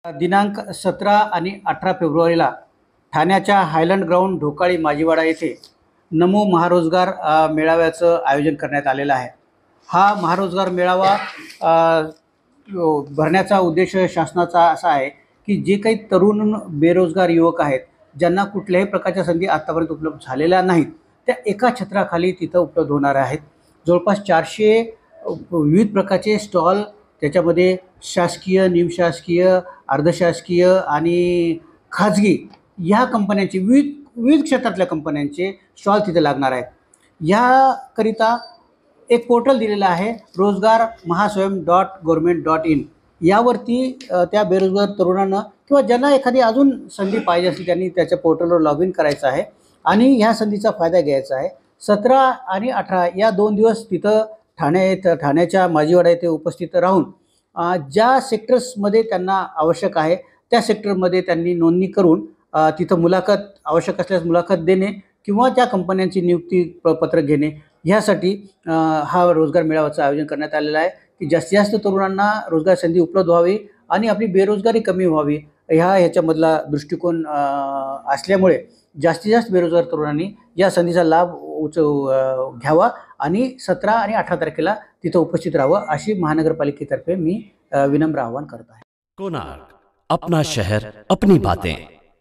दिनांक 17 आणि 18 फेब्रुवारीला ठाण्याच्या हायलंड ग्राउंड ढोकाळी माजीवाडा येथे नमो महारोजगार मेळाव्याचं आयोजन करण्यात आलेलं आहे। हा महारोजगार मेळावा भरण्याचा उद्देश शासनाचा असा आहे की जे काही तरुण बेरोजगार युवक आहेत, ज्यांना कुठल्याही प्रकारच्या संधी आतापर्यंत उपलब्ध झालेल्या नाहीत, त्या एका छत्राखाली तिथं उपलब्ध होणार आहेत। जवळपास 400 विविध प्रकारचे स्टॉल, त्याच्यामध्ये शासकीय, निमशासकीय, अर्धशासकीय आणि खाजगी ह्या कंपन्यांचे विविध विविध क्षेत्रातल्या कंपन्यांचे स्टॉल तिथे लागणार आहेत। याकरिता एक पोर्टल दिलेलं आहे, रोजगार mahaswayam.government.in। यावरती त्या बेरोजगार तरुणांना किंवा ज्यांना एखादी अजून संधी पाहिजे असेल त्यांनी त्याच्या पोर्टलवर लॉग इन करायचं आहे आणि ह्या संधीचा फायदा घ्यायचा आहे। 17 आणि 18 या 2 दिवस तिथं ठाण्याच्या माजीवाडा येथे उपस्थित राहून ज्या सेक्टर्समध्ये त्यांना आवश्यक आहे त्या सेक्टरमध्ये त्यांनी नोंदणी करून तिथं मुलाखत आवश्यक असल्यास मुलाखत देणे किंवा त्या कंपन्यांची नियुक्ती पत्र घेणे, ह्यासाठी हा रोजगार मेळाव्याचं आयोजन करण्यात आलेलं आहे की जास्तीत जास्त तरुणांना रोजगार संधी उपलब्ध व्हावी आणि आपली बेरोजगारी कमी व्हावी, ह्याच्यामधला दृष्टिकोन असल्यामुळे जास्तीत जास्त बेरोजगार तरुणांनी या संधीचा लाभ घ्यावा आणि 17 आणि 18 तारखेला तिथं उपस्थित राहावं, अशी महानगरपालिकेतर्फे मी विनम्र आवाहन करत आहे। कोणार्क, अपना शहर अपनी बातें।